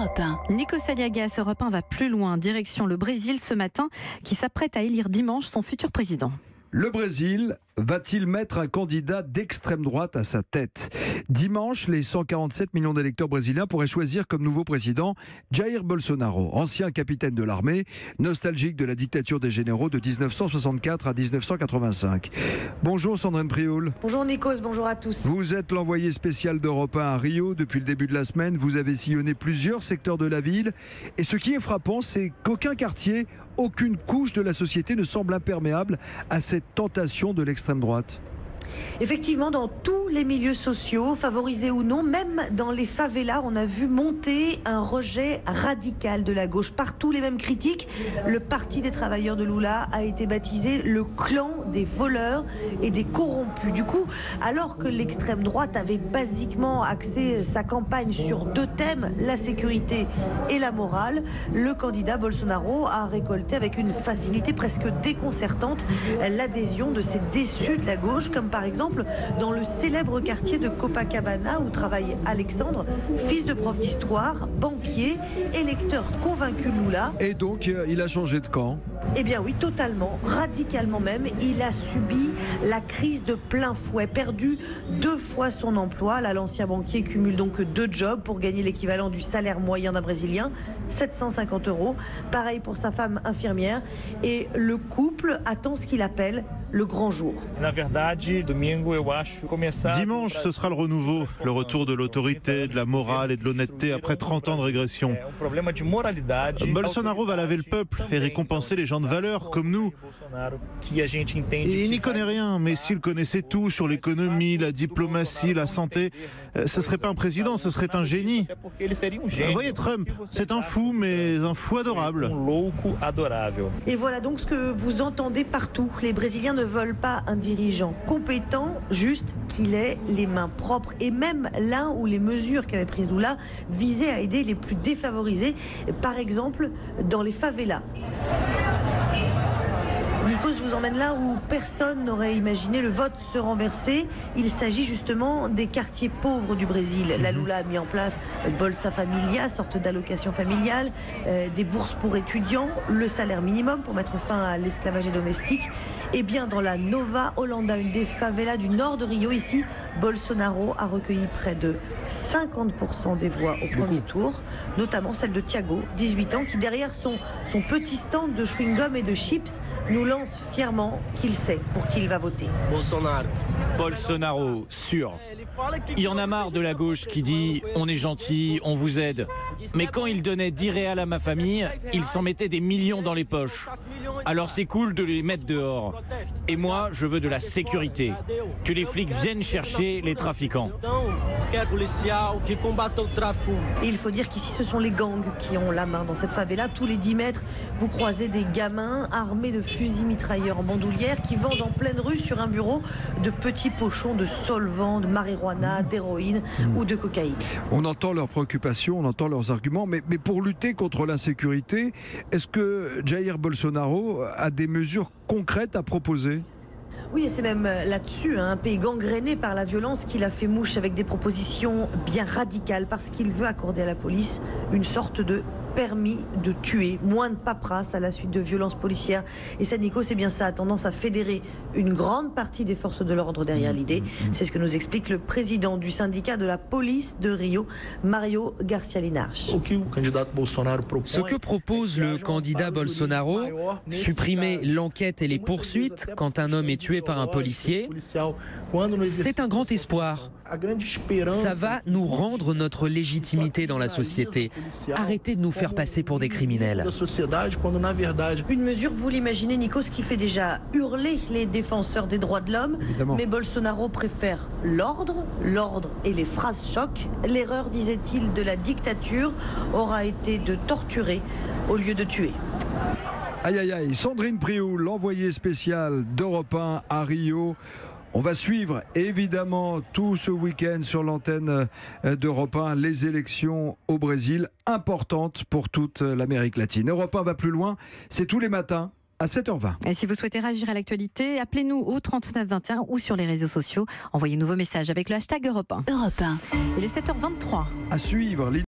Europe 1. Nico Saliagas, Europe 1 va plus loin, direction le Brésil ce matin, qui s'apprête à élire dimanche son futur président. Le Brésil va-t-il mettre un candidat d'extrême droite à sa tête ? Dimanche, les 147 millions d'électeurs brésiliens pourraient choisir comme nouveau président Jair Bolsonaro, ancien capitaine de l'armée, nostalgique de la dictature des généraux de 1964 à 1985. Bonjour Sandrine Prioul. Bonjour Nikos, bonjour à tous. Vous êtes l'envoyé spécial d'Europe 1 à Rio. Depuis le début de la semaine, vous avez sillonné plusieurs secteurs de la ville. Et ce qui est frappant, c'est qu'aucun quartier, aucune couche de la société ne semble imperméable à cette tentation de l'extrême droite. Effectivement, dans tous les milieux sociaux, favorisés ou non, même dans les favelas, on a vu monter un rejet radical de la gauche. Partout les mêmes critiques. Le Parti des travailleurs de Lula a été baptisé le clan des voleurs et des corrompus. Du coup, alors que l'extrême droite avait basiquement axé sa campagne sur deux thèmes, la sécurité et la morale, le candidat Bolsonaro a récolté avec une facilité presque déconcertante l'adhésion de ces déçus de la gauche, comme par exemple dans le célèbre quartier de Copacabana où travaille Alexandre, fils de prof d'histoire, banquier, électeur convaincu de Lula. Et donc, il a changé de camp ? Eh bien oui, totalement, radicalement même. Il a subi la crise de plein fouet, perdu 2 fois son emploi. Là, l'ancien banquier cumule donc 2 jobs pour gagner l'équivalent du salaire moyen d'un Brésilien, 750 €. Pareil pour sa femme infirmière. Et le couple attend ce qu'il appelle le grand jour. Dimanche, ce sera le renouveau, le retour de l'autorité, de la morale et de l'honnêteté après 30 ans de régression. Bolsonaro va laver le peuple et récompenser les gens de valeur comme nous. Et il n'y connaît rien, mais s'il connaissait tout sur l'économie, la diplomatie, la santé, ce serait pas un président, ce serait un génie. Vous voyez Trump, c'est un fou, mais un fou adorable. Et voilà donc ce que vous entendez partout. Les Brésiliens ne veulent pas un dirigeant compétent, juste qu'il ait les mains propres. Et même là où les mesures qu'avait prises Lula visaient à aider les plus défavorisés, par exemple dans les favelas. Nikos, je vous emmène là où personne n'aurait imaginé le vote se renverser. Il s'agit justement des quartiers pauvres du Brésil. La Lula a mis en place Bolsa Familia, sorte d'allocation familiale, des bourses pour étudiants, le salaire minimum pour mettre fin à l'esclavage domestique. Et bien dans la Nova Holanda, une des favelas du nord de Rio, ici, Bolsonaro a recueilli près de 50% des voix au premier tour, notamment celle de Thiago, 18 ans, qui derrière son petit stand de chewing-gum et de chips, nous lance fièrement qu'il sait pour qui il va voter. Bolsonaro, sûr. Il en a marre de la gauche qui dit « on est gentil, on vous aide ». Mais quand il donnait 10 réals à ma famille, il s'en mettait des millions dans les poches. Alors c'est cool de les mettre dehors. Et moi, je veux de la sécurité. Que les flics viennent chercher les trafiquants. Et il faut dire qu'ici, ce sont les gangs qui ont la main dans cette favela. Tous les 10 mètres, vous croisez des gamins armés de fusils mitrailleurs en bandoulière qui vendent en pleine rue sur un bureau de petits pochons de solvants, de marijuana, d'héroïne ou de cocaïne. On entend leurs préoccupations, on entend leurs arguments, mais pour lutter contre l'insécurité, est-ce que Jair Bolsonaro a des mesures concrètes à proposer ? Oui, c'est même là-dessus, un pays gangréné par la violence qu'il a fait mouche avec des propositions bien radicales parce qu'il veut accorder à la police une sorte de permis de tuer, moins de paperasse à la suite de violences policières. Et ça, Nico, c'est bien ça, a tendance à fédérer une grande partie des forces de l'ordre derrière l'idée. C'est ce que nous explique le président du syndicat de la police de Rio, Mario Garcia Linarch. Ce que propose le candidat Bolsonaro, supprimer l'enquête et les poursuites quand un homme est tué par un policier, c'est un grand espoir. Ça va nous rendre notre légitimité dans la société. Arrêtez de nous faire passer pour des criminels. Une mesure, vous l'imaginez, Nikos, qui fait déjà hurler les défenseurs des droits de l'homme. Évidemment. Mais Bolsonaro préfère l'ordre et les phrases choc. L'erreur, disait-il, de la dictature aura été de torturer au lieu de tuer. Aïe aïe aïe, Sandrine Prioul, l'envoyée spéciale d'Europe 1 à Rio. On va suivre évidemment tout ce week-end sur l'antenne d'Europe 1 les élections au Brésil, importantes pour toute l'Amérique latine. Europe 1 va plus loin, c'est tous les matins à 7h20. Et si vous souhaitez réagir à l'actualité, appelez-nous au 39 21 ou sur les réseaux sociaux. Envoyez-nous vos messages avec le hashtag Europe 1. Europe 1. Il est 7h23. À suivre.